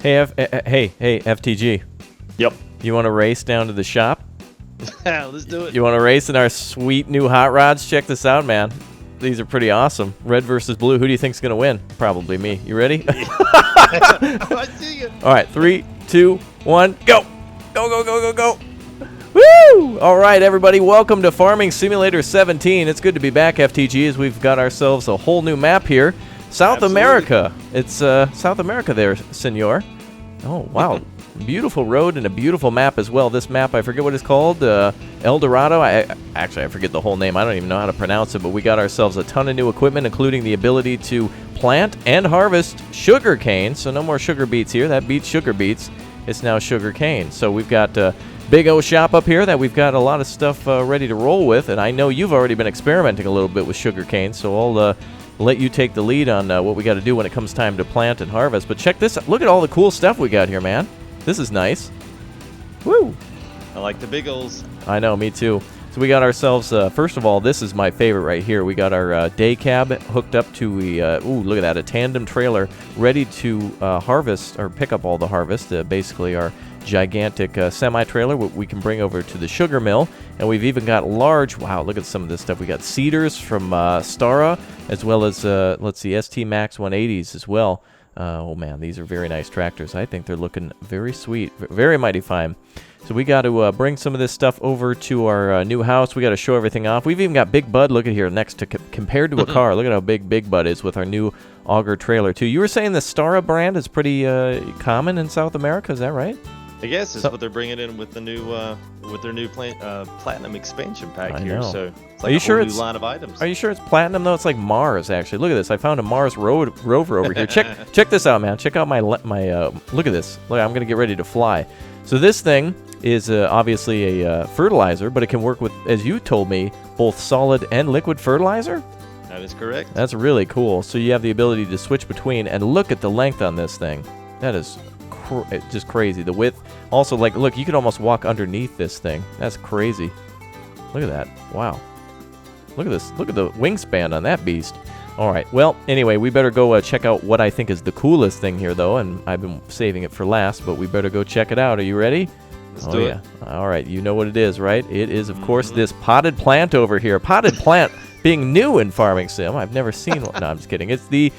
Hey, FTG. Yep. You want to race down to the shop? Let's do it. You want to race in our sweet new hot rods? Check this out, man. These are pretty awesome. Red versus blue. Who do you think's going to win? Probably me. You ready? I see you. All right, 3, 2, 1, go. Go, go, go, go, go. Woo! All right, everybody. Welcome to Farming Simulator 17. It's good to be back, FTG, as we've got ourselves a whole new map here. South America. It's South America there, senor. Oh, wow. Beautiful road and a beautiful map as well. This map, I forget what it's called. El Dorado. I forget the whole name. I don't even know how to pronounce it, but we got ourselves a ton of new equipment, including the ability to plant and harvest sugarcane. So no more sugar beets here. That beats sugar beets. It's now sugarcane. So we've got a big O shop up here that we've got a lot of stuff ready to roll with, and I know you've already been experimenting a little bit with sugarcane, so I'll let you take the lead on what we got to do when it comes time to plant and harvest. But check this out. Look at all the cool stuff we got here, man. This is nice. Woo! I like the big ols. I know, me too. So we got ourselves, first of all, this is my favorite right here. We got our day cab hooked up to look at that, a tandem trailer ready to harvest or pick up all the harvest. Basically our gigantic semi-trailer we can bring over to the sugar mill. And we've even got large, wow, look at some of this stuff. We got cedars from Stara, as well as, let's see, ST Max 180s as well. Oh man, these are very nice tractors. I think they're looking very sweet, very mighty fine. So we got to bring some of this stuff over to our new house. We got to show everything off. We've even got Big Bud. Look at here next to compared to a car. Look at how big Big Bud is with our new auger trailer too. You were saying the Stara brand is pretty common in South America. Is that right? I guess it's what they're bringing in with the new with their new platinum expansion pack here. So it's like a new line of items. Are you sure it's platinum though? It's like Mars actually. Look at this. I found a Mars rover over here. Check this out, man. Check out my look at this. Look, I'm gonna get ready to fly. So this thing is obviously a fertilizer, but it can work with, as you told me, both solid and liquid fertilizer. That is correct. That's really cool. So you have the ability to switch between, and look at the length on this thing. That is just crazy. The width. Also, like, look, you could almost walk underneath this thing. That's crazy. Look at that. Wow. Look at this. Look at the wingspan on that beast. All right. Well, anyway, we better go check out what I think is the coolest thing here, though, and I've been saving it for last, but we better go check it out. Are you ready? Let's do it. All right. You know what it is, right? It is, of course, this potted plant over here. Potted plant being new in Farming Sim. I've never seen one. No, I'm just kidding. It's the...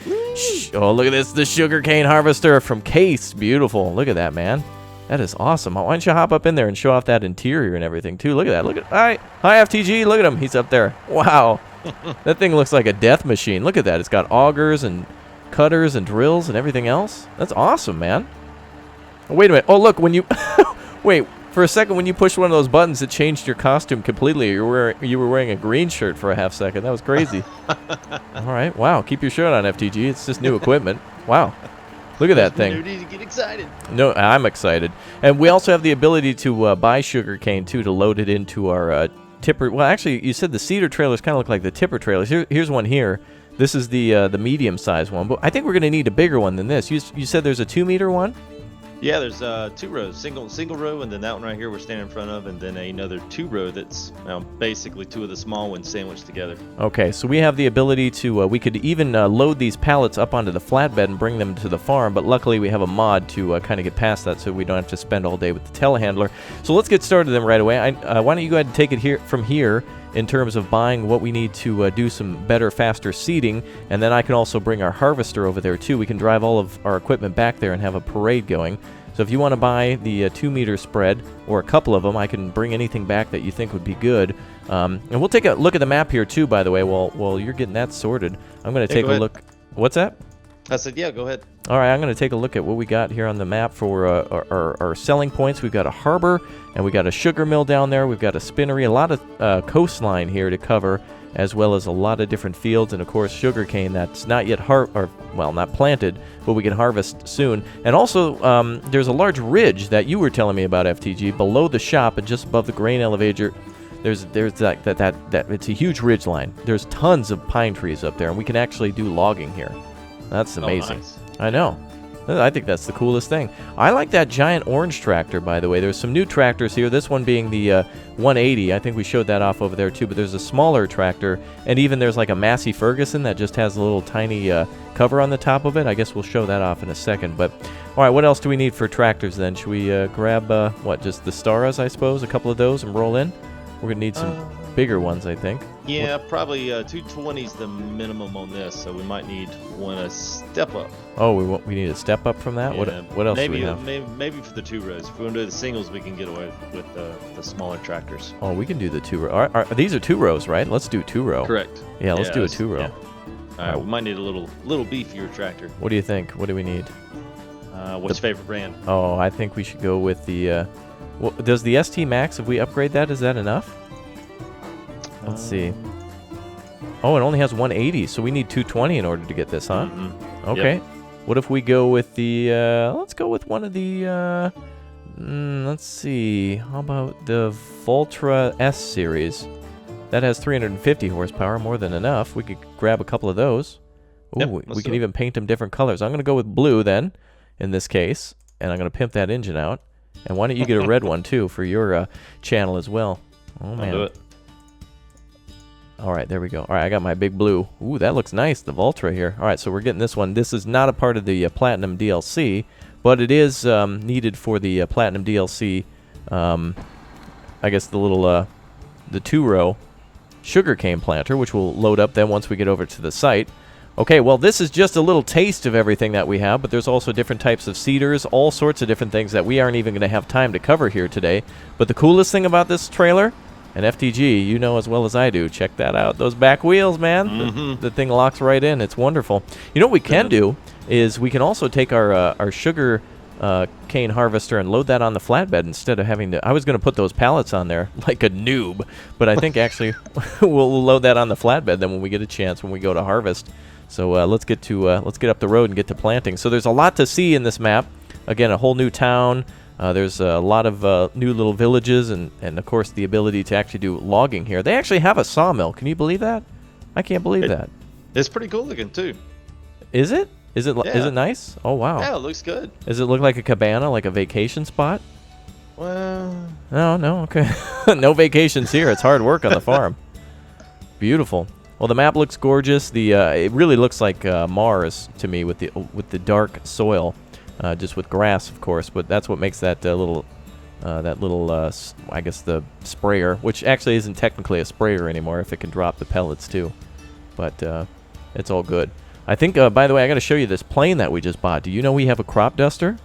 Oh, look at this. The sugarcane harvester from Case. Beautiful. Look at that, man. That is awesome. Why don't you hop up in there and show off that interior and everything, too? Look at that. Look at... Hi, FTG. Look at him. He's up there. Wow. That thing looks like a death machine. Look at that. It's got augers and cutters and drills and everything else. That's awesome, man. Oh, wait a minute. Oh, look. When you... Wait. For a second, when you pushed one of those buttons, it changed your costume completely. You were wearing a green shirt for a half second. That was crazy. All right. Wow. Keep your shirt on, FTG. It's just new equipment. Wow. Look at that thing. You need to get excited. No, I'm excited. And we also have the ability to buy sugarcane, too, to load it into our tipper. Well, actually, you said the cedar trailers kind of look like the tipper trailers. Here's one here. This is the medium-sized one. But I think we're going to need a bigger one than this. You said there's a 2-meter one? Yeah, there's 2 rows, single row, and then that one right here we're standing in front of, and then another 2 row that's basically 2 of the small ones sandwiched together. Okay, so we have the ability to, we could even load these pallets up onto the flatbed and bring them to the farm, but luckily we have a mod to kind of get past that so we don't have to spend all day with the telehandler. So let's get started then right away. Why don't you go ahead and take it from here in terms of buying what we need to do some better, faster seeding, and then I can also bring our harvester over there too. We can drive all of our equipment back there and have a parade going. So if you want to buy the 2-meter spread or a couple of them, I can bring anything back that you think would be good. And we'll take a look at the map here too, by the way, while you're getting that sorted. I'm going to take a look. What's that? I said, yeah, go ahead. All right, I'm going to take a look at what we got here on the map for our selling points. We've got a harbor, and we got a sugar mill down there. We've got a spinnery, a lot of coastline here to cover, as well as a lot of different fields, and of course sugarcane that's not yet not planted, but we can harvest soon. And also, there's a large ridge that you were telling me about, FTG, below the shop and just above the grain elevator. There's that it's a huge ridge line. There's tons of pine trees up there, and we can actually do logging here. That's amazing. Nice. I know. I think that's the coolest thing. I like that giant orange tractor, by the way. There's some new tractors here. This one being the 180. I think we showed that off over there too. But there's a smaller tractor, and even there's like a Massey Ferguson that just has a little tiny cover on the top of it. I guess we'll show that off in a second. But all right, what else do we need for tractors then? Should we grab what? Just the Staras, I suppose. A couple of those and roll in. We're gonna need some bigger ones, I think. Yeah, probably 220 is the minimum on this, so we might need one a step up. Oh, we need a step up from that. Yeah, What else maybe, do we have? Maybe for the 2 rows. If we want to do the singles, we can get away with the smaller tractors. Oh, we can do the 2 row. These are 2 rows, right? Let's do 2 row. Correct. Yeah, let's do a 2 row. Yeah. All right, we might need a little beefier tractor. What do you think? What do we need? What's your favorite brand? Oh, I think we should go with the. Does the ST Max? If we upgrade that, is that enough? Let's see. Oh, it only has 180, so we need 220 in order to get this, huh? Mm-hmm. Okay. Yep. What if we go with the? Let's go with one of the. Let's see. How about the Voltra S series? That has 350 horsepower, more than enough. We could grab a couple of those. Ooh, Yep, we can even paint them different colors. I'm going to go with blue then, in this case, and I'm going to pimp that engine out. And why don't you get a red one too for your channel as well? Oh man. I'll do it. All right, there we go. All right, I got my big blue. Ooh, that looks nice, the Voltra here. All right, so we're getting this one. This is not a part of the Platinum DLC, but it is needed for the Platinum DLC. I guess the little, the 2-row sugarcane planter, which we'll load up then once we get over to the site. Okay, well, this is just a little taste of everything that we have, but there's also different types of seeders, all sorts of different things that we aren't even going to have time to cover here today. But the coolest thing about this trailer, and FTG, you know as well as I do, check that out. Those back wheels, man. Mm-hmm. The thing locks right in. It's wonderful. You know what we can do is we can also take our sugar cane harvester and load that on the flatbed instead of having to. I was going to put those pallets on there like a noob, but I think actually we'll load that on the flatbed then when we get a chance when we go to harvest. So let's get up the road and get to planting. So there's a lot to see in this map. Again, a whole new town. There's a lot of new little villages and of course the ability to actually do logging here. They actually have a sawmill. Can you believe that? I can't believe that. It's pretty cool looking too. Is it? Is it nice? Oh wow. Yeah, it looks good. Does it look like a cabana, like a vacation spot? Well, No, okay. No vacations here. It's hard work on the farm. Beautiful. Well, the map looks gorgeous. It really looks like Mars to me with the dark soil. Just with grass, of course, but that's what makes that little, I guess the sprayer, which actually isn't technically a sprayer anymore if it can drop the pellets too. But it's all good. I think, by the way, I got to show you this plane that we just bought. Do you know we have a crop duster?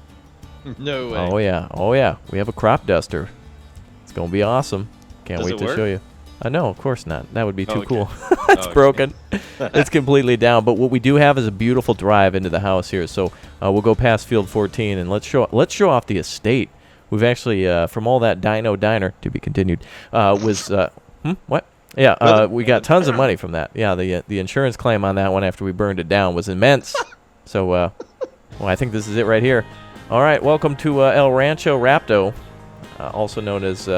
No way. Oh yeah, we have a crop duster. It's gonna be awesome. Can't wait to show you. No, of course not. That would be too cool. It's broken. It's completely down. But what we do have is a beautiful drive into the house here. So we'll go past Field 14 and let's show off the estate. We've actually from all that Dino Diner to be continued what? Yeah, we got tons of money from that. Yeah, the insurance claim on that one after we burned it down was immense. So well, I think this is it right here. All right, welcome to El Rancho Rapto, also known as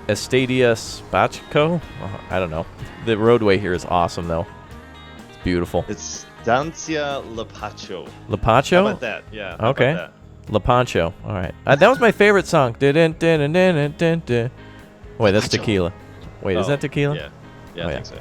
Estadia Spacco? I don't know. The roadway here is awesome, though. It's beautiful. It's Dancia Lepacho. Lepacho? How about that? Yeah. Okay. About Lepancho. All right. That was my favorite song. Wait, that's tequila. Wait, is that tequila? Yeah, I think so.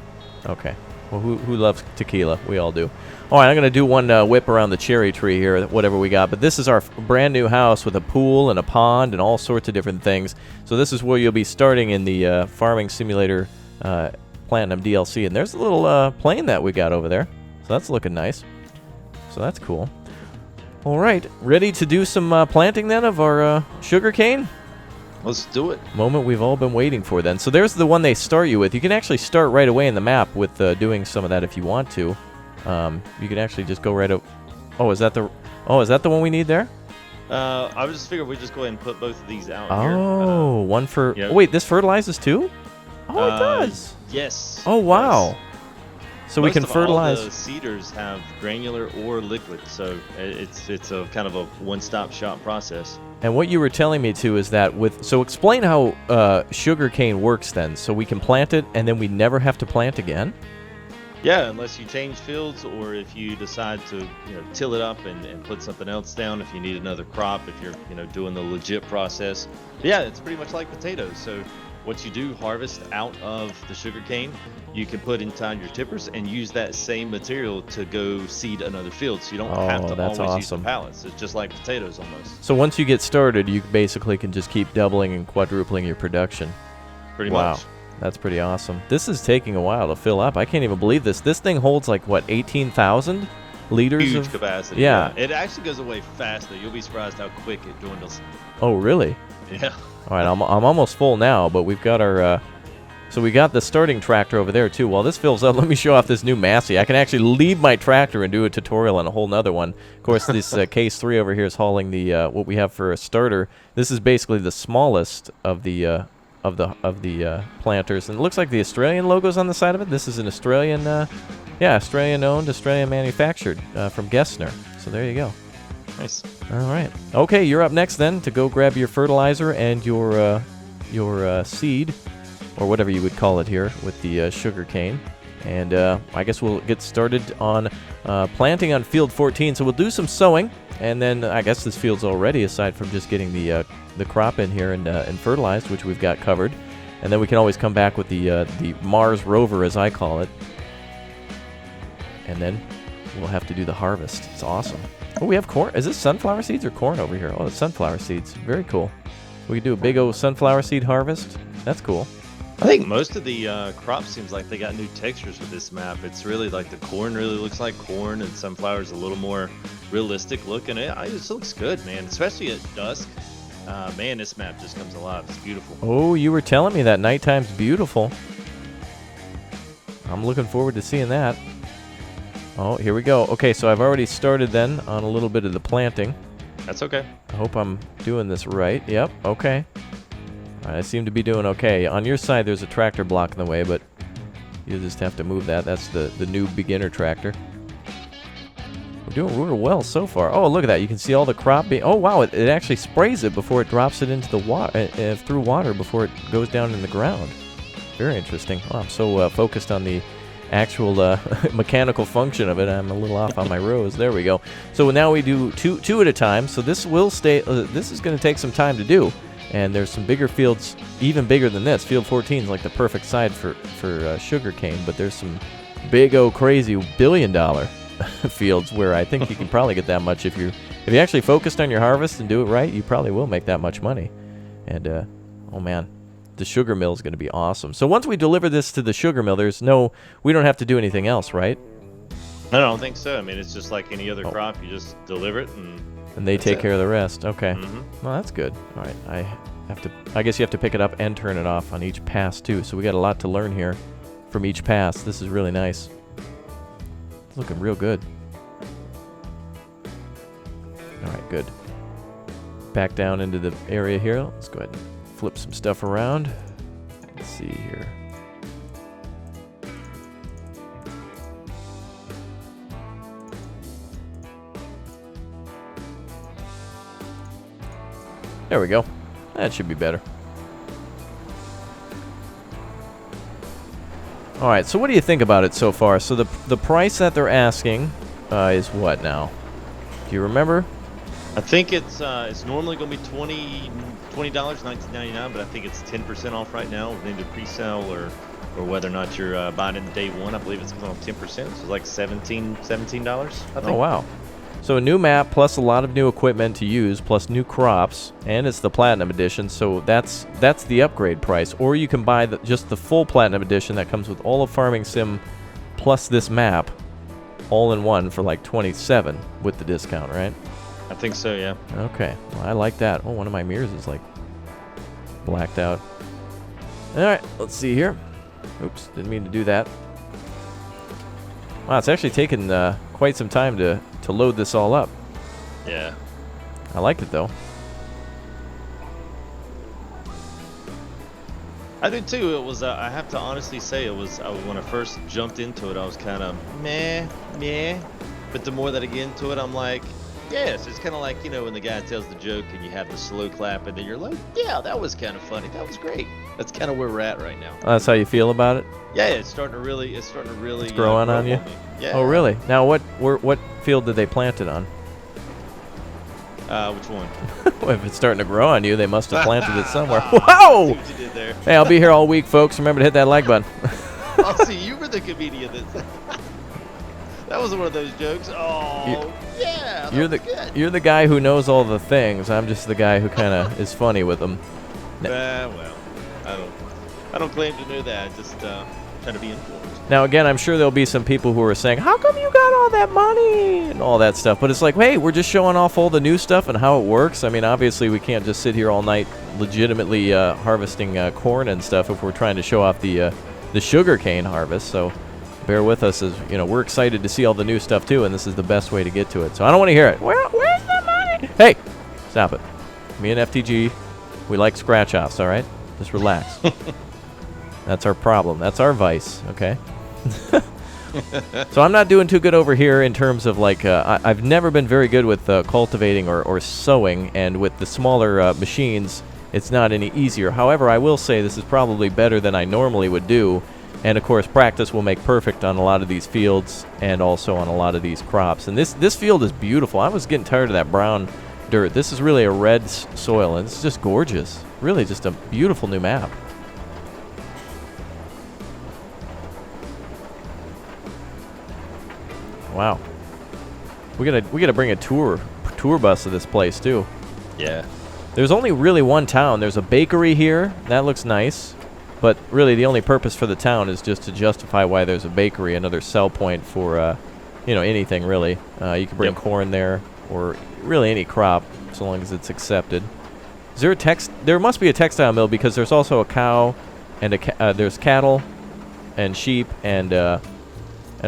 Okay. Well, who loves tequila? We all do. All right, I'm going to do one whip around the cherry tree here, whatever we got. But this is our brand new house with a pool and a pond and all sorts of different things. So this is where you'll be starting in the Farming Simulator Platinum DLC. And there's a little plane that we got over there. So that's looking nice. So that's cool. All right, ready to do some planting then of our sugarcane? Let's do it. Moment we've all been waiting for then. So there's the one they start you with. You can actually start right away in the map with doing some of that if you want to. You can actually just go right up. Is that the one we need there? I was just figuring we just go ahead and put both of these out here. Oh, one for. Yep. Oh, wait, this fertilizes too? Oh, it does. Yes. Oh, wow. Yes. So we can fertilize. All the seeders have granular or liquid, so it's a kind of a one-stop shop process. And what you were telling me too is that so explain how sugarcane works then. So we can plant it and then we never have to plant again. Yeah, unless you change fields or if you decide to, till it up and put something else down if you need another crop, if you're, doing the legit process. But yeah, it's pretty much like potatoes. So what you do, harvest out of the sugarcane, you can put inside your tippers and use that same material to go seed another field. So you don't have to always use the pallets. It's just like potatoes almost. So once you get started, you basically can just keep doubling and quadrupling your production. Pretty much. That's pretty awesome. This is taking a while to fill up. I can't even believe this. This thing holds like, what, 18,000 liters? Huge capacity. Yeah. It actually goes away fast, though. You'll be surprised how quick it dwindles. Oh, really? Yeah. All right, I'm almost full now, but we've got our... So we got the starting tractor over there, too. While this fills up, let me show off this new Massey. I can actually leave my tractor and do a tutorial on a whole nother one. Of course, this Case 3 over here is hauling the what we have for a starter. This is basically the smallest of the planters, and it looks like the Australian logo's on the side of it. This is an Australian, Australian-owned, Australian-manufactured from Gessner. So there you go. Nice. All right. Okay, you're up next then to go grab your fertilizer and your seed, or whatever you would call it here, with the sugar cane. And I guess we'll get started on planting on field 14. So we'll do some sowing, and then I guess this field's all ready, aside from just getting the crop in here and fertilized, which we've got covered. And then we can always come back with the Mars rover, as I call it. And then we'll have to do the harvest. It's awesome. Oh, we have corn. Is this sunflower seeds or corn over here? Oh, it's sunflower seeds. Very cool. We could do a big old sunflower seed harvest. That's cool. I think most of the crops seems like they got new textures with this map. It's really like the corn really looks like corn, and sunflower's a little more realistic looking. It just looks good, man, especially at dusk. Man, this map just comes alive. It's beautiful. Oh, you were telling me that nighttime's beautiful. I'm looking forward to seeing that. Oh, here we go. Okay, so I've already started then on a little bit of the planting. That's okay. I hope I'm doing this right. Yep, okay. All right, I seem to be doing okay. On your side, there's a tractor blocking the way, but you just have to move that. That's the new beginner tractor. We're doing real well so far. Oh, look at that. You can see all the crop being... Oh, wow, it actually sprays it before it drops it into the water, through water before it goes down in the ground. Very interesting. Oh, I'm so focused on the actual mechanical function of it. I'm a little off on my rows. There we go. So now we do two at a time. So this will stay... this is going to take some time to do. And there's some bigger fields, even bigger than this. Field 14 is like the perfect side for sugarcane, but there's some big, crazy billion-dollar fields where I think you can probably get that much if you actually focused on your harvest and do it right. You probably will make that much money. And oh man, the sugar mill is going to be awesome. So once we deliver this to the sugar mill, we don't have to do anything else, right? I don't think so. I mean, it's just like any other crop. You just deliver it and they take care of the rest. Okay. Mm-hmm. Well, that's good. All right. I guess you have to pick it up and turn it off on each pass too. So we got a lot to learn here from each pass. This is really nice. It's looking real good. All right, good. Back down into the area here. Let's go ahead and flip some stuff around. Let's see here. There we go. That should be better. All right, so what do you think about it so far? So the price that they're asking is what now? Do you remember? I think it's normally going to be $19.99, but I think it's 10% off right now with either pre-sale or whether or not you're buying it day one. I believe it's going on 10%, so it's like $17, I think. Oh, wow. So a new map plus a lot of new equipment to use plus new crops, and it's the Platinum Edition, so that's the upgrade price. Or you can buy just the full Platinum Edition that comes with all of Farming Sim plus this map all in one for like $27 with the discount, right? I think so, yeah. Okay, well, I like that. Oh, one of my mirrors is like blacked out. All right, let's see here. Oops, didn't mean to do that. Wow, it's actually taken quite some time to load this all up. Yeah. I like it, though. I do, too. It was, I have to honestly say, it was, when I first jumped into it, I was kind of meh. But the more that I get into it, I'm like, yes, it's kind of like, when the guy tells the joke and you have the slow clap and then you're like, yeah, that was kind of funny. That was great. That's kind of where we're at right now. That's how you feel about it? Yeah, it's starting to really. It's growing grow on you. me. Yeah. Oh, really? Now, what field did they plant it on? Which one? Well, if it's starting to grow on you, they must have planted it somewhere. See Whoa! what you did there. Hey, I'll be here all week, folks. Remember to hit that like button. Oh, see, you were the comedian that was one of those jokes. Oh, yeah. You're the guy who knows all the things. I'm just the guy who kind of is funny with them. Well, I don't claim to know that. Just trying to be informed. Now, again, I'm sure there'll be some people who are saying, how come you got all that money and all that stuff? But it's like, hey, we're just showing off all the new stuff and how it works. I mean, obviously, we can't just sit here all night legitimately harvesting corn and stuff if we're trying to show off the sugarcane harvest. So bear with us as, we're excited to see all the new stuff, too, and this is the best way to get to it. So I don't want to hear it. Where's the money? Hey, stop it. Me and FTG, we like scratch-offs, all right? Just relax. That's our problem. That's our vice, okay? So I'm not doing too good over here in terms of I've never been very good with cultivating or sowing, and with the smaller machines it's not any easier. However, I will say this is probably better than I normally would do, and of course practice will make perfect on a lot of these fields and also on a lot of these crops. And this field is beautiful. I was getting tired of that brown dirt. This is really a red soil, and it's just gorgeous. Really just a beautiful new map. Wow, we gotta bring a tour bus to this place too. Yeah. There's only really one town. There's a bakery here that looks nice, but really the only purpose for the town is just to justify why there's a bakery, another sell point for anything really. You can bring corn there or really any crop so long as it's accepted. Is there there must be a textile mill because there's also a cow and there's cattle and sheep and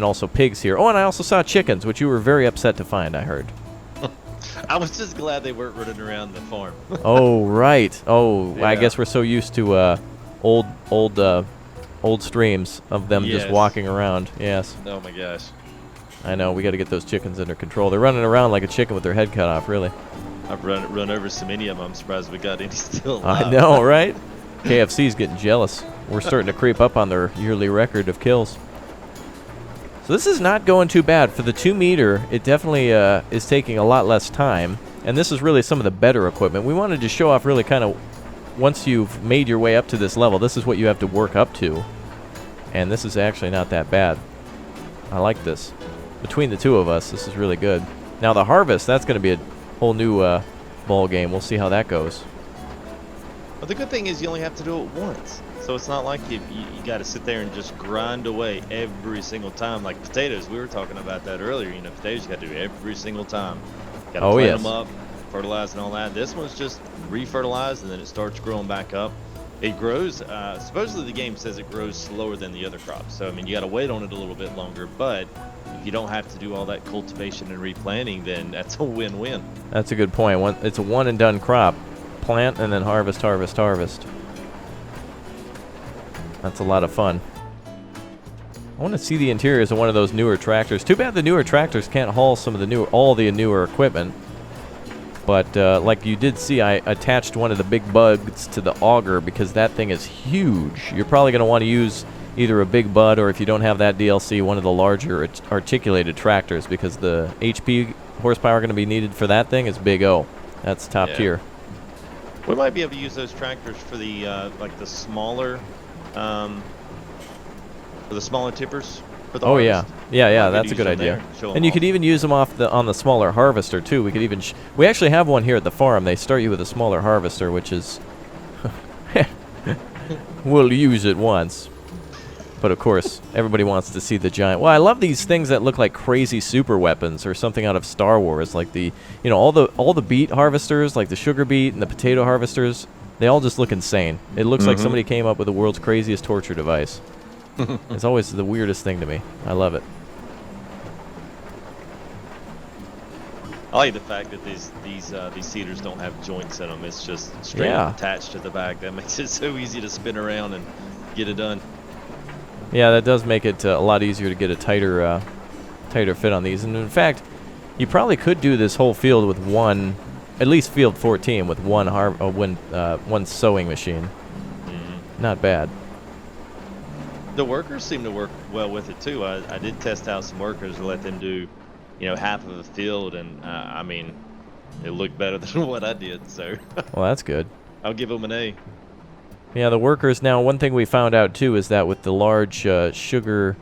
also pigs here. Oh, and I also saw chickens, which you were very upset to find, I heard. I was just glad they weren't running around the farm. Oh, right. Oh, Yeah. I guess we're so used to old streams of them just walking around. Yes. Oh my gosh. I know. We got to get those chickens under control. They're running around like a chicken with their head cut off, really. I've run over so many of them. I'm surprised we got any still alive. I know, right? KFC's getting jealous. We're starting to creep up on their yearly record of kills. So this is not going too bad. For the 2 meter, it definitely is taking a lot less time. And this is really some of the better equipment. We wanted to show off really kind of, once you've made your way up to this level, this is what you have to work up to. And this is actually not that bad. I like this. Between the two of us, this is really good. Now the harvest, that's going to be a whole new ball game. We'll see how that goes. But the good thing is you only have to do it once. So it's not like you got to sit there and just grind away every single time. Like potatoes, we were talking about that earlier. Potatoes you got to do every single time. Got to plant them up, fertilize and all that. This one's just re-fertilized and then it starts growing back up. It grows, supposedly the game says it grows slower than the other crops. So, I mean, you got to wait on it a little bit longer. But if you don't have to do all that cultivation and replanting, then that's a win-win. That's a good point. It's a one-and-done crop. Plant and then harvest, harvest, harvest. That's a lot of fun. I want to see the interiors of one of those newer tractors. Too bad the newer tractors can't haul some of the all the newer equipment. But like you did see, I attached one of the big bugs to the auger because that thing is huge. You're probably going to want to use either a big bud or, if you don't have that DLC, one of the larger articulated tractors, because the HP horsepower going to be needed for that thing is big O. That's top tier. We might be able to use those tractors for the like the smaller tippers for the harvest. yeah, that's a good idea. And you could even use them on the smaller harvester too. We could even we actually have one here at the farm. They start you with a smaller harvester, which is we'll use it once. But of course, everybody wants to see the giant. Well, I love these things that look like crazy super weapons or something out of Star Wars, like the all the beet harvesters, like the sugar beet and the potato harvesters. They all just look insane. It looks like somebody came up with the world's craziest torture device. It's always the weirdest thing to me. I love it. I like the fact that these seeders don't have joints in them. It's just straight attached to the back. That makes it so easy to spin around and get it done. Yeah, that does make it a lot easier to get a tighter fit on these. And in fact, you probably could do this whole field with one, at least field 14, with one sewing machine. Not bad. The workers seem to work well with it too. I did test out some workers and let them do, half of the field, and I mean, it looked better than what I did. So Well, that's good. I'll give them an A. Yeah, the workers. Now, one thing we found out too is that with the large sugar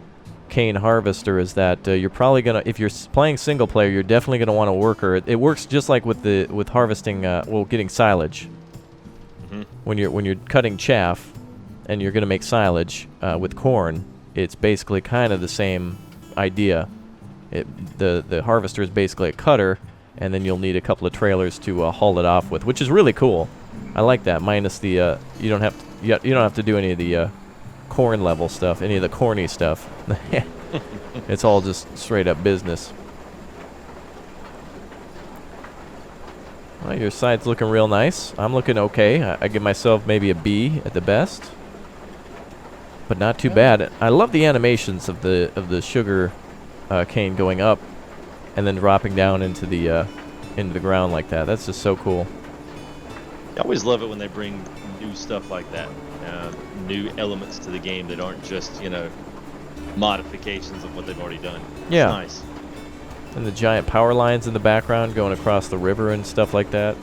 cane harvester is that you're probably gonna, if you're playing single player, you're definitely gonna want a worker. It works just like with harvesting, getting silage. Mm-hmm. When you're cutting chaff, and you're gonna make silage with corn, it's basically kind of the same idea. The harvester is basically a cutter, and then you'll need a couple of trailers to haul it off with, which is really cool. I like that. Minus the you don't have to do any of the corn level stuff, any of the corny stuff. It's all just straight up business. Well, your side's looking real nice. I'm looking okay. I give myself maybe a B at the best, but not too bad. I love the animations of the sugar cane going up and then dropping down into the ground like that. That's just so cool. I always love it when they bring new stuff like that, new elements to the game that aren't just modifications of what they've already done. Yeah. It's nice. And the giant power lines in the background going across the river and stuff like that.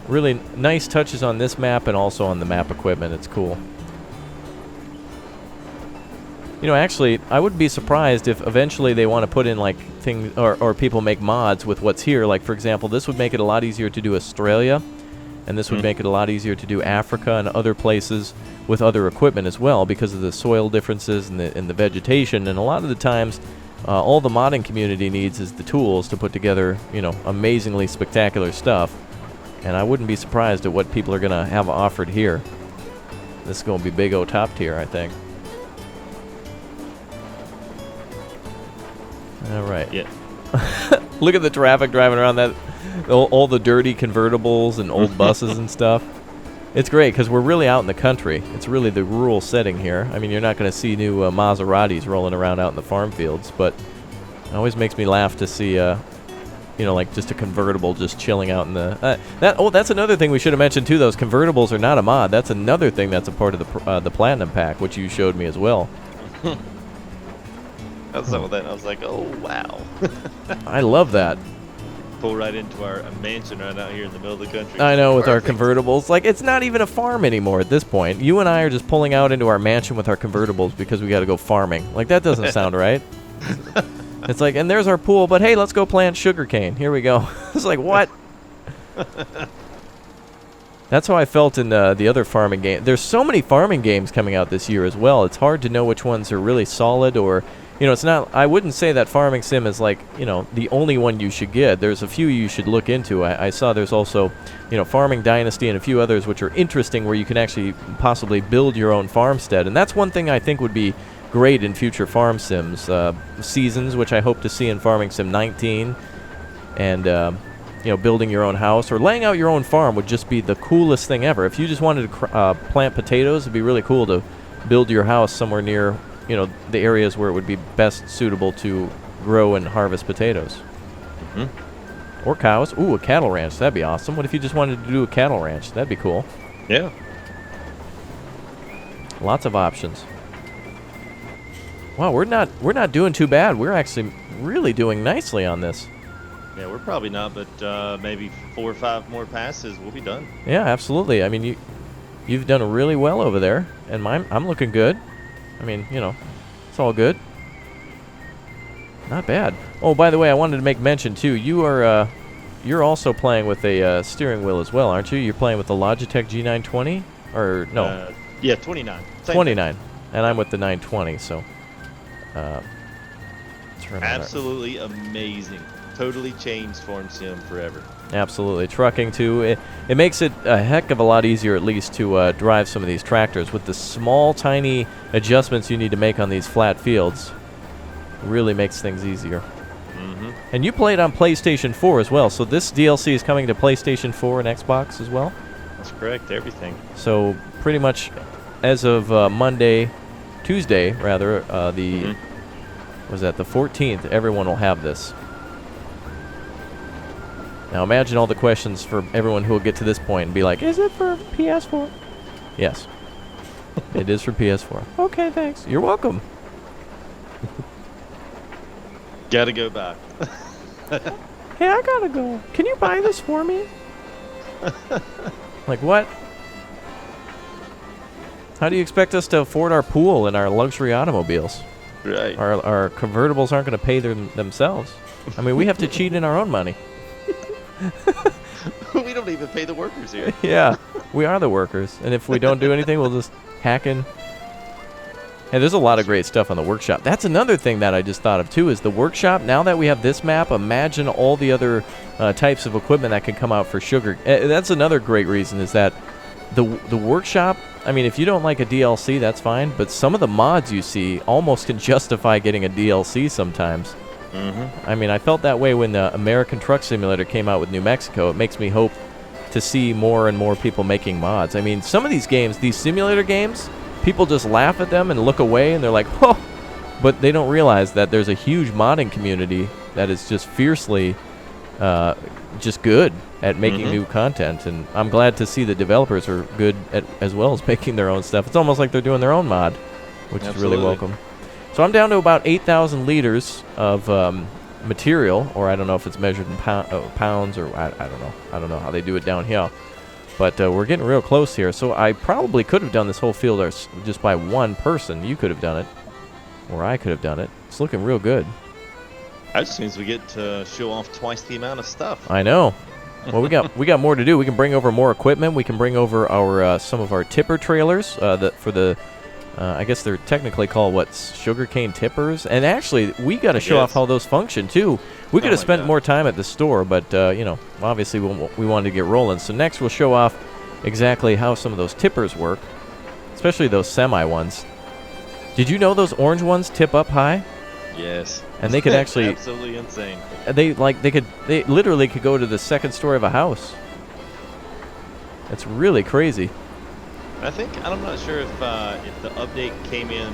Really nice touches on this map and also on the map equipment. It's cool. Actually, I would be surprised if eventually they want to put in like things or people make mods with what's here. Like, for example, this would make it a lot easier to do Australia, and this would make it a lot easier to do Africa and other places with other equipment as well because of the soil differences and the vegetation. And a lot of the times, all the modding community needs is the tools to put together, amazingly spectacular stuff. And I wouldn't be surprised at what people are going to have offered here. This is going to be big O top tier, I think. All right. Yeah. Look at the traffic driving around that, all the dirty convertibles and old buses and stuff. It's great because we're really out in the country. It's really the rural setting here. I mean, you're not going to see new Maseratis rolling around out in the farm fields, but it always makes me laugh to see, like just a convertible just chilling out in the... that's another thing we should have mentioned too. Those convertibles are not a mod. That's another thing that's a part of the Platinum Pack, which you showed me as well. I was done with that, and I was like, oh, wow. I love that. Pull right into our mansion right out here in the middle of the country. I know, with Perfect. our convertibles. Like, it's not even a farm anymore at this point. You and I are just pulling out into our mansion with our convertibles because we got to go farming. Like, that doesn't sound right. It's like, and there's our pool, but hey, let's go plant sugarcane. Here we go. It's like, what? That's how I felt in the other farming game. There's so many farming games coming out this year as well. It's hard to know which ones are really solid or... it's not... I wouldn't say that Farming Sim is like, the only one you should get. There's a few you should look into. I saw there's also, Farming Dynasty and a few others which are interesting where you can actually possibly build your own farmstead. And that's one thing I think would be great in future farm sims. Seasons, which I hope to see in Farming Sim 19. And, building your own house or laying out your own farm would just be the coolest thing ever. If you just wanted to plant potatoes, it'd be really cool to build your house somewhere near... the areas where it would be best suitable to grow and harvest potatoes. Mm-hmm. Or cows. Ooh, a cattle ranch. That'd be awesome. What if you just wanted to do a cattle ranch? That'd be cool. Yeah. Lots of options. Wow, we're not doing too bad. We're actually really doing nicely on this. Yeah, we're probably not, but maybe 4 or 5 more passes, we'll be done. Yeah, absolutely. I mean, you've done really well over there, and I'm looking good. I mean, it's all good. Not bad. Oh, by the way, I wanted to make mention too. You're also playing with a steering wheel as well, aren't you? You're playing with the Logitech G920, or no? Yeah, 29. 29, and I'm with the 920. So, absolutely amazing. Totally changed Farm Sim forever. Absolutely. Trucking, too. It makes it a heck of a lot easier, at least, to drive some of these tractors. With the small, tiny adjustments you need to make on these flat fields, really makes things easier. Mm-hmm. And you played on PlayStation 4 as well, so this DLC is coming to PlayStation 4 and Xbox as well? That's correct, everything. So, pretty much, as of Tuesday, rather, was that the 14th, everyone will have this. Now imagine all the questions for everyone who will get to this point and be like, is it for PS4? Yes. It is for PS4. Okay, thanks. You're welcome. Gotta go back. Hey, I gotta go. Can you buy this for me? Like what? How do you expect us to afford our pool and our luxury automobiles? Right. Our convertibles aren't going to pay themselves. I mean, we have to cheat in our own money. We don't even pay the workers here. Yeah, we are the workers. And if we don't do anything, we'll just hack in. Hey, there's a lot of great stuff on the workshop. That's another thing that I just thought of, too, is the workshop. Now that we have this map, imagine all the other types of equipment that can come out for Sugar. That's another great reason, is that the workshop, I mean, if you don't like a DLC, that's fine. But some of the mods you see almost can justify getting a DLC sometimes. Mm-hmm. I mean, I felt that way when the American Truck Simulator came out with New Mexico. It makes me hope to see more and more people making mods. I mean, some of these games, these simulator games, people just laugh at them and look away, and they're like, "Oh," but they don't realize that there's a huge modding community that is just fiercely, just good at making new content. And I'm glad to see the developers are good at as well as making their own stuff. It's almost like they're doing their own mod, which is really welcome. So I'm down to about 8,000 liters of material, or I don't know if it's measured in pounds, or I don't know. I don't know how they do it down here. But we're getting real close here, so I probably could have done this whole field just by one person. You could have done it, or I could have done it. It's looking real good. That just means we get to show off twice the amount of stuff. I know. Well, we got more to do. We can bring over more equipment. We can bring over our some of our tipper trailers for the. I guess they're technically called Sugarcane tippers. And actually, we got to show off how those function too. We could have spent more time at the store, but you know, obviously we wanted to get rolling. So next we'll show off exactly how some of those tippers work, especially those semi ones. Did you know those orange ones tip up high? Yes. And they could actually absolutely insane. They literally could go to the second story of a house. It's really crazy. I'm not sure if the update came in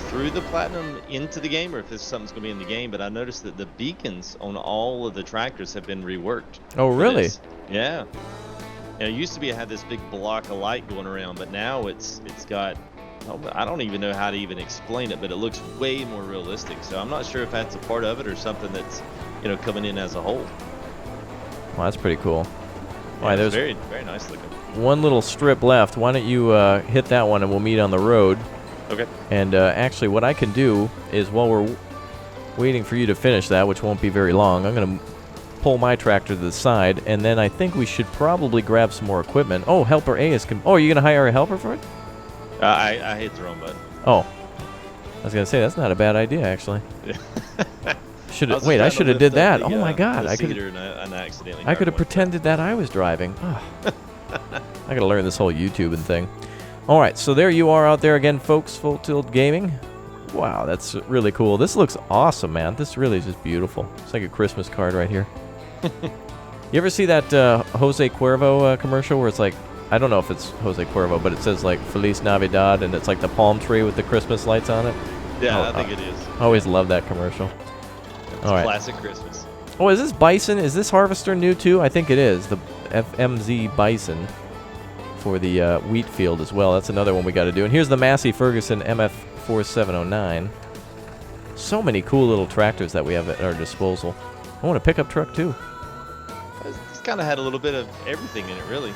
through the Platinum into the game, or if something's going to be in the game, but I noticed that the beacons on all of the tractors have been reworked. Oh, really? Yeah. It used to be it had this big block of light going around, but now it's got, I don't even know how to even explain it, but it looks way more realistic. So I'm not sure if that's a part of it or something that's, you know, coming in as a whole. Well, that's pretty cool. Yeah, there's very, very nice looking. One little strip left. Why don't you hit that one and we'll meet on the road. Okay. And actually what I can do is, while we're waiting for you to finish that, which won't be very long, I'm going to pull my tractor to the side, and then I think we should probably grab some more equipment. Oh, helper A is... oh, are you going to hire a helper for it? I hit the wrong button. Oh. I was going to say, that's not a bad idea, actually. Wait, I should have did that. Oh my God! I could have pretended that I was driving. Oh. I gotta learn this whole YouTubing thing. All right, so there you are out there again, folks. Full Tilt Gaming. Wow, that's really cool. This looks awesome, man. This really is just beautiful. It's like a Christmas card right here. You ever see that Jose Cuervo commercial where it's like, I don't know if it's Jose Cuervo, but it says like Feliz Navidad, and it's like the palm tree with the Christmas lights on it? Yeah, I think it is. I always love that commercial. All right. Classic Christmas. Oh, is this Bison? Is this Harvester new too? I think it is. The FMZ Bison for the wheat field as well. That's another one we got to do. And here's the Massey Ferguson MF4709. So many cool little tractors that we have at our disposal. I want a pickup truck too. It's kind of had a little bit of everything in it, really.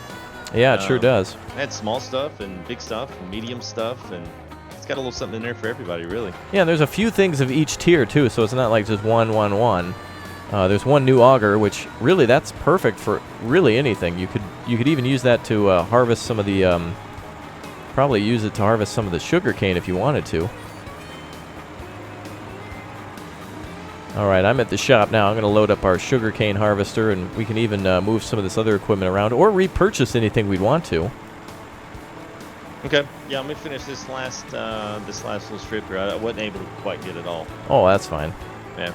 Yeah, it sure does. It had small stuff and big stuff and medium stuff, and it's got a little something in there for everybody, really. Yeah, and there's a few things of each tier too, so it's not like just one. There's one new auger, which really that's perfect for really anything. You could even use that to harvest some of the probably use it to harvest some of the sugarcane if you wanted to. All right, I'm at the shop now. I'm going to load up our sugarcane harvester, and we can even move some of this other equipment around or repurchase anything we'd want to. Okay. Yeah, I'm gonna finish this last little strip here. I wasn't able to quite get it all. Oh, that's fine. Yeah.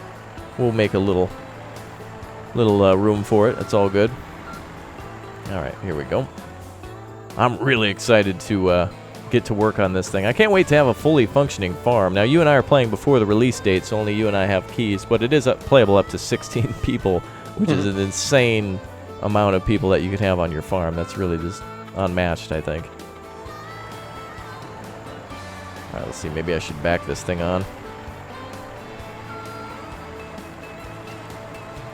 We'll make a little room for it. That's all good. All right, here we go. I'm really excited to get to work on this thing. I can't wait to have a fully functioning farm. Now, you and I are playing before the release date, so only you and I have keys, but it is playable up to 16 people, which is an insane amount of people that you can have on your farm. That's really just unmatched, I think. Alright, let's see. Maybe I should back this thing on.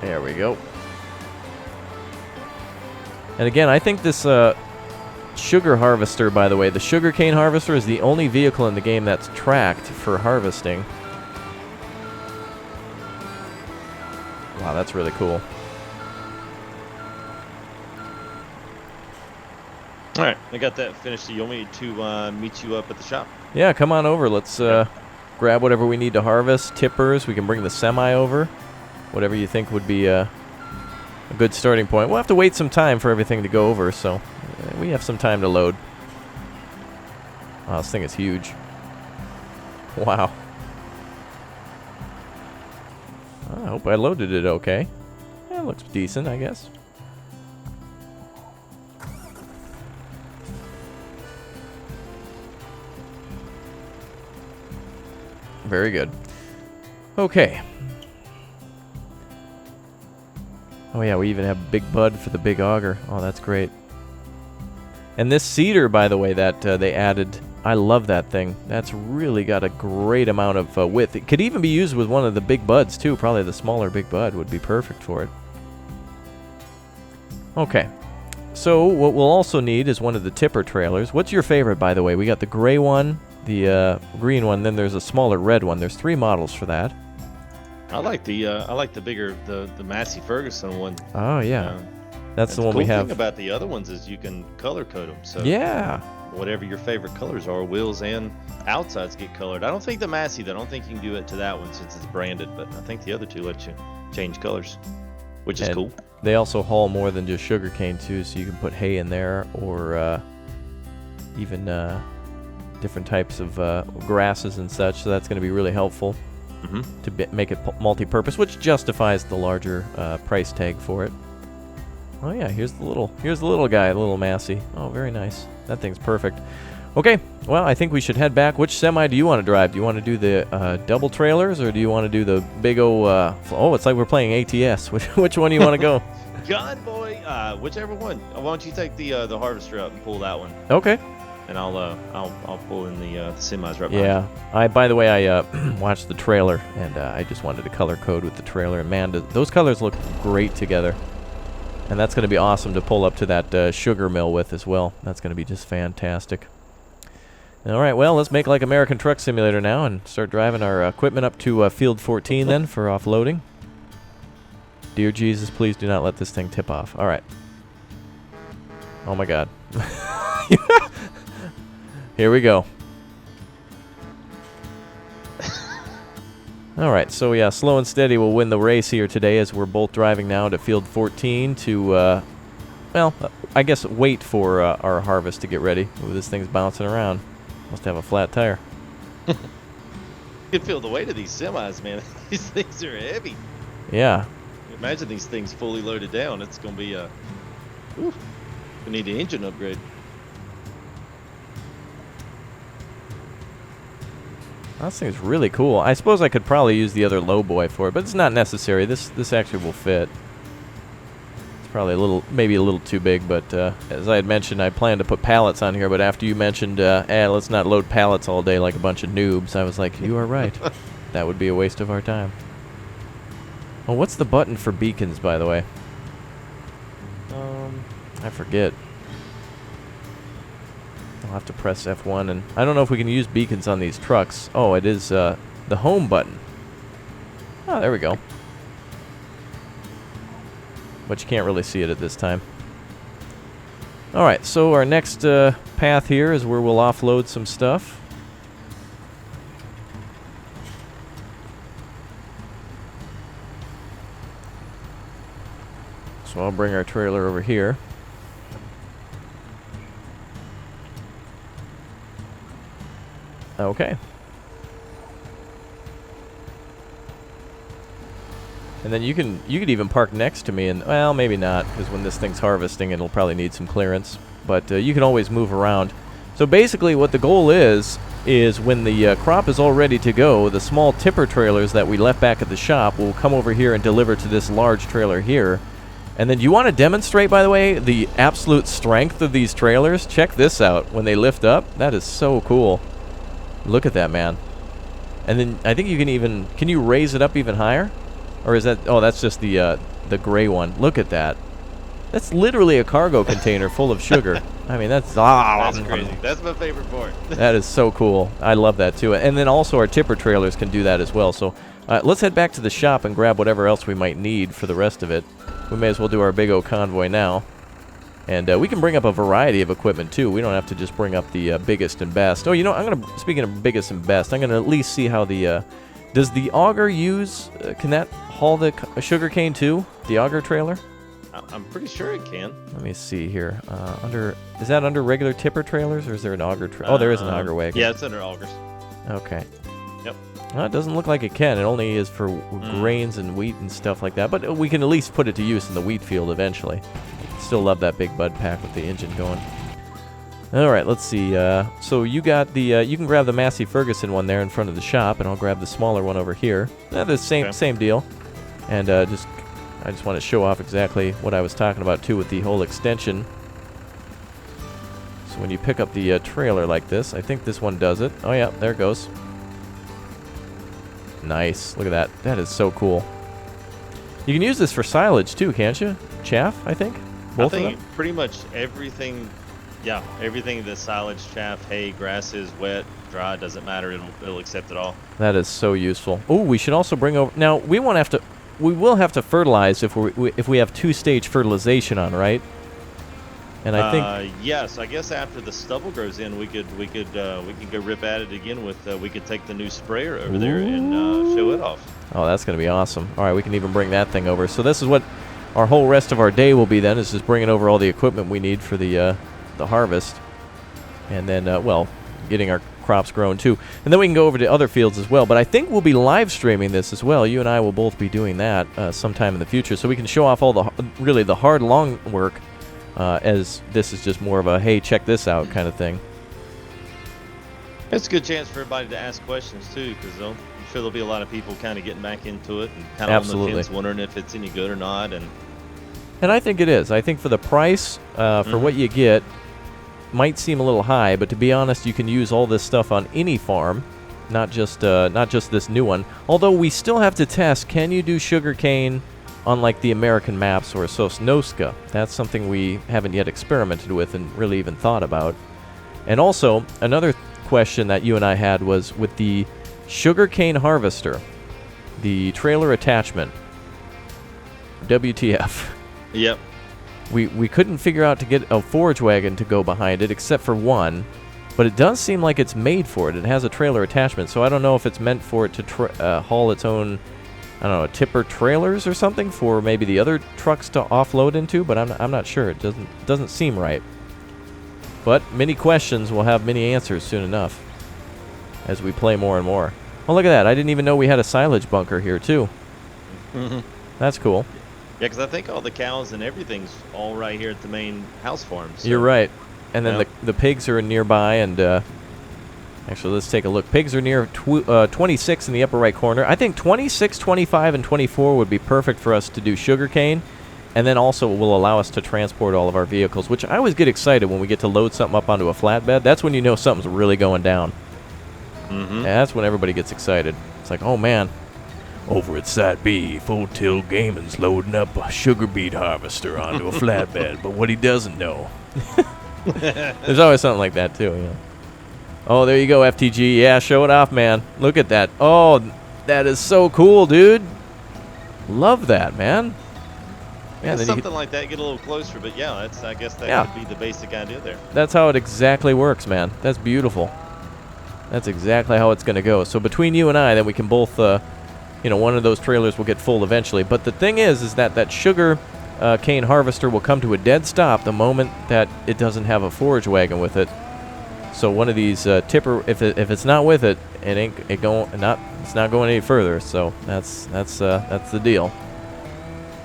There we go. And again, I think this sugar harvester, by the way, the sugarcane harvester is the only vehicle in the game that's tracked for harvesting. Wow, that's really cool. All right, I got that finished. So you want me to meet you up at the shop? Yeah, come on over. Let's grab whatever we need to harvest. Tippers. We can bring the semi over. Whatever you think would be a good starting point. We'll have to wait some time for everything to go over, so we have some time to load. Wow, this thing is huge. Wow. I hope I loaded it okay. Yeah, it looks decent, I guess. Very good. Okay. Oh yeah, we even have Big Bud for the big auger. Oh, that's great. And this seeder, by the way, that they added, I love that thing. That's really got a great amount of width. It could even be used with one of the big buds, too. Probably the smaller Big Bud would be perfect for it. Okay. So what we'll also need is one of the tipper trailers. What's your favorite, by the way? We got the gray one, the green one, then there's a smaller red one. There's 3 models for that. I like the bigger, the Massey Ferguson one. Oh yeah, that's the one we have. The cool thing about the other ones is you can color code them. So yeah, whatever your favorite colors are, wheels and outsides get colored. I don't think the Massey, though, I don't think you can do it to that one since it's branded, but I think the other 2 let you change colors, which is cool. They also haul more than just sugarcane too, so you can put hay in there or even different types of grasses and such. So that's going to be really helpful. To make it multi-purpose, which justifies the larger price tag for it. Oh yeah, here's the little guy, the little Massey. Oh, very nice. That thing's perfect. Okay, well, I think we should head back. Which semi do you want to drive? Do you want to do the double trailers, or do you want to do the big oh, it's like we're playing ATS. Which one do you want to go? God, boy, whichever one. Why don't you take the harvester up and pull that one? Okay. And I'll pull in the semis right behind you. By the way, I watched the trailer, and I just wanted to color code with the trailer. And man, those colors look great together. And that's going to be awesome to pull up to that sugar mill with as well. That's going to be just fantastic. All right, well, let's make like American Truck Simulator now and start driving our equipment up to Field 14 then for offloading. Dear Jesus, please do not let this thing tip off. All right. Oh my God. Here we go. Alright, so yeah, slow and steady will win the race here today as we're both driving now to Field 14 to, well, I guess wait for our harvest to get ready. Ooh, this thing's bouncing around. Must have a flat tire. You can feel the weight of these semis, man. These things are heavy. Yeah. Imagine these things fully loaded down. It's going to be, we need an engine upgrade. This thing's really cool. I suppose I could probably use the other low boy for it, but it's not necessary. This actually will fit. It's probably maybe a little too big, but as I had mentioned, I planned to put pallets on here, but after you mentioned, let's not load pallets all day like a bunch of noobs, I was like, you are right. That would be a waste of our time. Oh, what's the button for beacons, by the way? I forget. I'll have to press F1, and I don't know if we can use beacons on these trucks. Oh, it is the home button. Oh, there we go. But you can't really see it at this time. Alright, so our next path here is where we'll offload some stuff. So I'll bring our trailer over here. Okay. And then you could even park next to me, and well, maybe not, because when this thing's harvesting, it'll probably need some clearance. But you can always move around. So basically, what the goal is when the crop is all ready to go, the small tipper trailers that we left back at the shop will come over here and deliver to this large trailer here. And then you want to demonstrate, by the way, the absolute strength of these trailers? Check this out. When they lift up, that is so cool. Look at that, man. And then I think you can even, can you raise it up even higher? Or is that, oh, that's just the gray one. Look at that. That's literally a cargo container full of sugar. I mean, that's crazy. That's my favorite part. That is so cool. I love that too. And then also our tipper trailers can do that as well. So let's head back to the shop and grab whatever else we might need for the rest of it. We may as well do our big old convoy now. And we can bring up a variety of equipment too. We don't have to just bring up the biggest and best. Oh, you know, I'm gonna, speaking of biggest and best, I'm gonna at least see how the does the auger use? Can that haul the sugarcane too? The auger trailer? I'm pretty sure it can. Let me see here. Is that under regular tipper trailers, or is there an auger trailer? Oh, there is an auger wagon. Yeah, it's under augers. Okay. Yep. Well, it doesn't look like it can. It only is for grains and wheat and stuff like that. But we can at least put it to use in the wheat field eventually. Still love that big bud pack with the engine going. All right, let's see. So you got the you can grab the Massey Ferguson one there in front of the shop, and I'll grab the smaller one over here. The same deal. And I just want to show off exactly what I was talking about too with the whole extension. So when you pick up the trailer like this, I think this one does it. Oh yeah, there it goes. Nice. Look at that. That is so cool. You can use this for silage too, can't you? Chaff, I think. Both I think of them? pretty much everything. Yeah, everything the silage, chaff, hay, grasses, wet, dry, doesn't matter. It'll accept it all. That is so useful. Oh, we should also bring over. Now we won't have to. We will have to fertilize if we have two-stage fertilization on, right? And I think yes. I guess after the stubble grows in, we could go rip at it again with we could take the new sprayer over there and show it off. Oh, that's going to be awesome. All right, we can even bring that thing over. So this is what our whole rest of our day will be then, is just bringing over all the equipment we need for the harvest. And then, well, getting our crops grown too. And then we can go over to other fields as well. But I think we'll be live streaming this as well. You and I will both be doing that sometime in the future. So we can show off all the, really the hard, long work as this is just more of a, hey, check this out kind of thing. It's a good chance for everybody to ask questions too, because I'm sure there'll be a lot of people kind of getting back into it and kind of on the fence wondering if it's any good or not. And I think it is. I think for the price, for what you get, might seem a little high, but to be honest, you can use all this stuff on any farm, not just this new one. Although we still have to test, can you do sugarcane on like the American maps or Sosnoska? That's something we haven't yet experimented with and really even thought about. And also, another question that you and I had was with the sugarcane harvester, the trailer attachment. WTF. Yep. We couldn't figure out to get a forage wagon to go behind it, except for one, but it does seem like it's made for it. It has a trailer attachment, so I don't know if it's meant for it to haul its own, I don't know, tipper trailers or something for maybe the other trucks to offload into, but I'm not sure. It doesn't seem right. But many questions will have many answers soon enough as we play more and more. Oh, look at that. I didn't even know we had a silage bunker here, too. That's cool. Yeah, because I think all the cows and everything's all right here at the main house farm. So. You're right. And then the pigs are nearby, and actually, let's take a look. Pigs are near 26 in the upper right corner. I think 26, 25, and 24 would be perfect for us to do sugarcane, and then also will allow us to transport all of our vehicles, which I always get excited when we get to load something up onto a flatbed. That's when you know something's really going down. And that's when everybody gets excited. It's like, oh, man. Over at Site B, Full Tilt Gaming's loading up a sugar beet harvester onto a flatbed, but what he doesn't know. There's always something like that, too, yeah. Oh, there you go, FTG. Yeah, show it off, man. Look at that. Oh, that is so cool, dude. Love that, man. Yeah, something like that, get a little closer, but yeah, I guess that would be the basic idea there. That's how it exactly works, man. That's beautiful. That's exactly how it's going to go. So between you and I, then we can both... one of those trailers will get full eventually. But the thing is that sugar cane harvester will come to a dead stop the moment that it doesn't have a forage wagon with it. So one of these tipper, if it's not with it, it's not going any further. So that's the deal.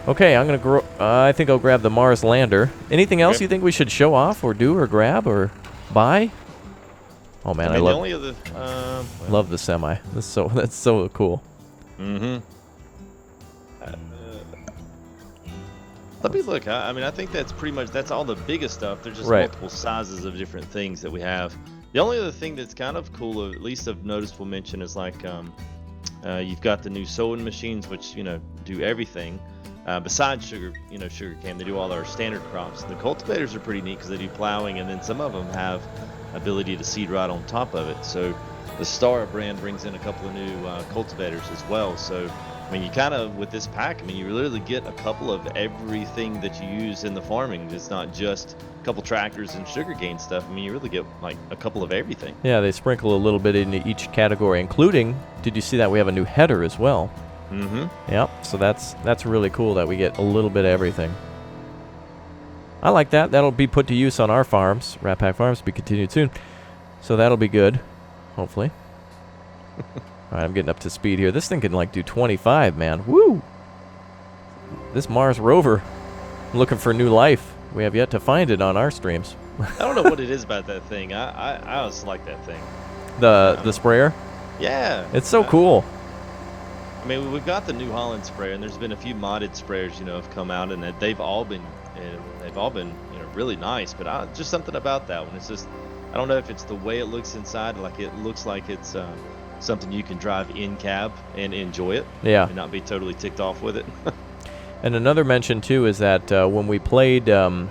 Okay, I'm gonna I think I'll grab the Mars lander. Anything else you think we should show off or do or grab or buy? Oh man, I love the semi. That's so cool. Let me look. I mean, I think that's pretty much, that's all the biggest stuff. There's just multiple sizes of different things that we have. The only other thing that's kind of cool, or at least of noticeable mention, is like you've got the new sowing machines, which do everything besides sugarcane. They do all our standard crops. And the cultivators are pretty neat because they do plowing, and then some of them have ability to seed right on top of it. So the Star brand brings in a couple of new cultivators as well. So I mean, you kind of, with this pack, I mean, you literally get a couple of everything that you use in the farming. It's not just a couple tractors and sugarcane stuff. I mean, you really get like a couple of everything. Yeah, they sprinkle a little bit into each category, including, did you see that we have a new header as well? Mm-hmm. Yep, so that's really cool that we get a little bit of everything. I like that. That'll be put to use on our farms. Rat Pack Farms will be continued soon. So that'll be good, hopefully. All right, I'm getting up to speed here. This thing can like do 25, man. Woo! This Mars rover, I'm looking for new life. We have yet to find it on our streams. I don't know what it is about that thing. I always like that thing. The sprayer? Yeah. It's so cool. I mean, we've got the New Holland sprayer, and there's been a few modded sprayers, have come out, and they've all been really nice. But just something about that one. It's just, I don't know if it's the way it looks inside. Like it looks like it's something you can drive in cab and enjoy it. Yeah. And not be totally ticked off with it. And another mention too is that when we played, there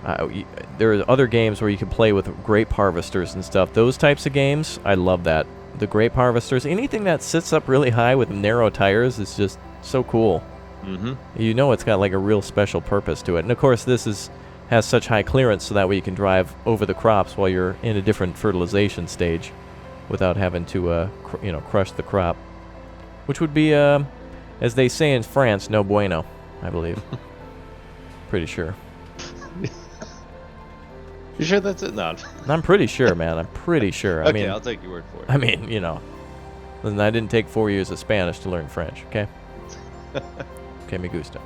are other games where you can play with grape harvesters and stuff. Those types of games, I love that. The grape harvesters, anything that sits up really high with narrow tires is just so cool. Mm-hmm. It's got like a real special purpose to it. And of course, this has such high clearance so that way you can drive over the crops while you're in a different fertilization stage, without having to, crush the crop, which would be, as they say in France, no bueno, I believe. Pretty sure. You sure that's it? No. I'm pretty sure, man. I'm pretty sure. Okay, I mean, I'll take your word for it. I mean, listen, I didn't take 4 years of Spanish to learn French, okay? Okay, me gusta.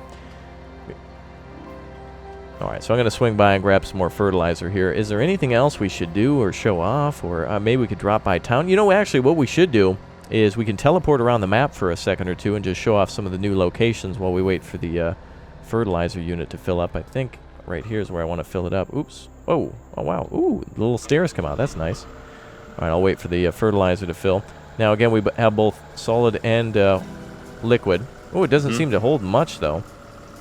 All right, so I'm going to swing by and grab some more fertilizer here. Is there anything else we should do or show off? Or maybe we could drop by town? Actually, what we should do is we can teleport around the map for a second or two and just show off some of the new locations while we wait for the fertilizer unit to fill up. I think right here is where I want to fill it up. Oops. Oh wow. Ooh, the little stairs come out. That's nice. All right, I'll wait for the fertilizer to fill. Now, again, we have both solid and liquid. Oh, it doesn't seem to hold much, though.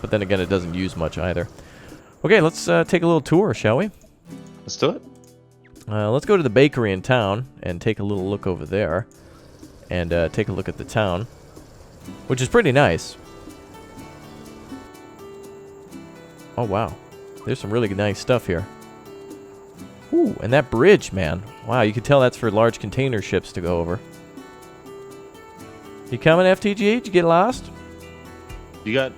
But then again, it doesn't use much either. Okay, let's take a little tour, shall we? Let's do it. Let's go to the bakery in town and take a little look over there. And take a look at the town, which is pretty nice. Oh, wow. There's some really nice stuff here. Ooh, and that bridge, man. Wow, you can tell that's for large container ships to go over. You coming, FTG? Did you get lost? You got,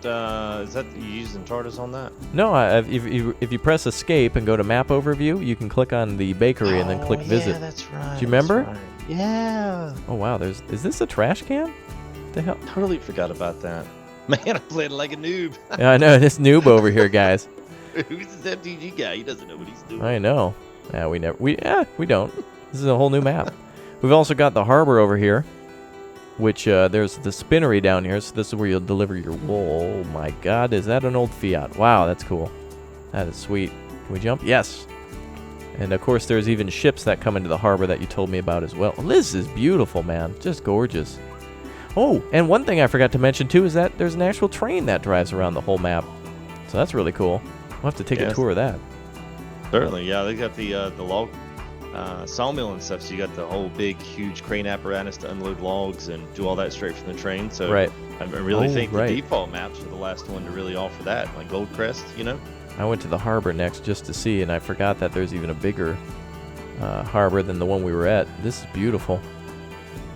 is that you using TARDIS on that? No, if you press escape and go to map overview, you can click on the bakery and then click visit. Yeah, that's right. Do you remember? Right. Yeah. Oh, wow. Is this a trash can? What the hell? Totally forgot about that. Man, I'm playing like a noob. Yeah, I know. This noob over here, guys. Who's this FTG guy? He doesn't know what he's doing. I know. Yeah, we don't. This is a whole new map. We've also got the harbor over here, which there's the spinnery down here, so this is where you'll deliver your wool. Oh my god, is that an old Fiat? Wow, that's cool. That is sweet. Can we jump? Yes. And of course, there's even ships that come into the harbor that you told me about as well. This is beautiful, man. Just gorgeous. Oh, and one thing I forgot to mention too is that there's an actual train that drives around the whole map. So that's really cool. We'll have to take a tour of that. Certainly, yeah. They got the log sawmill and stuff, so you got the whole big, huge crane apparatus to unload logs and do all that straight from the train. So right. I really think the default maps are the last one to really offer that, like Goldcrest, I went to the harbor next just to see, and I forgot that there's even a bigger harbor than the one we were at. This is beautiful.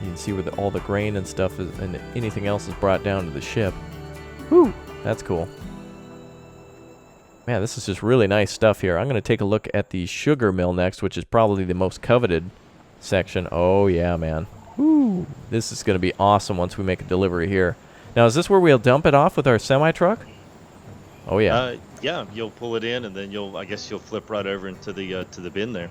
You can see where all the grain and stuff is, and anything else is brought down to the ship. Whew, that's cool. Man, this is just really nice stuff here. I'm going to take a look at the sugar mill next, which is probably the most coveted section. Oh, yeah, man. Woo. This is going to be awesome once we make a delivery here. Now, is this where we'll dump it off with our semi-truck? Oh, yeah. Yeah, you'll pull it in, and then I guess you'll flip right over into the to the bin there.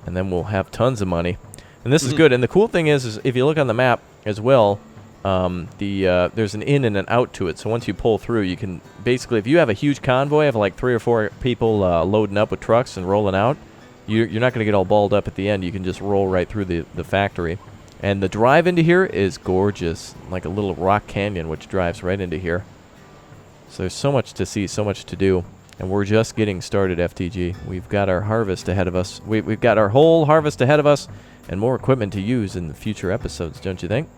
And then we'll have tons of money. And this is good. And the cool thing is if you look on the map as well, there's an in and an out to it. So once you pull through, you can basically, if you have a huge convoy of like 3 or 4 people loading up with trucks and rolling out, you're not going to get all balled up at the end. You can just roll right through the factory. And the drive into here is gorgeous, like a little rock canyon which drives right into here. So there's so much to see, so much to do. And we're just getting started, FTG. We've got our harvest ahead of us. We've got our whole harvest ahead of us and more equipment to use in the future episodes, don't you think?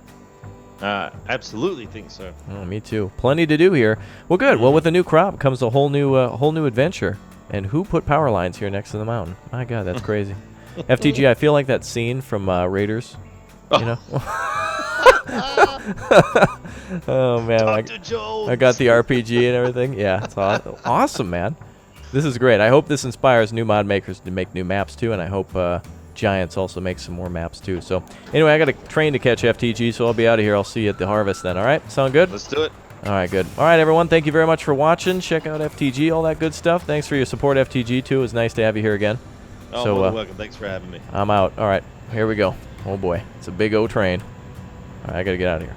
Absolutely think so. Oh, me too. Plenty to do here. Well, good. Well, with the new crop comes a whole new adventure. And who put power lines here next to the mountain? My God, that's crazy. FTG, I feel like that scene from Raiders. You know? Oh man, I got the RPG and everything. Yeah, it's awesome, man. This is great. I hope this inspires new mod makers to make new maps too, and I hope Giants also make some more maps too. So anyway, I got a train to catch, FTG, so I'll be out of here. I'll see you at the harvest then. All right, sound good? Let's do it. All right, good. All right, everyone, thank you very much for watching. Check out FTG, all that good stuff. Thanks for your support, FTG, too. It was nice to have you here again. Oh, so, you're welcome. Thanks for having me. I'm out. All right, here we go. Oh, boy. It's a big O train. All right, I got to get out of here.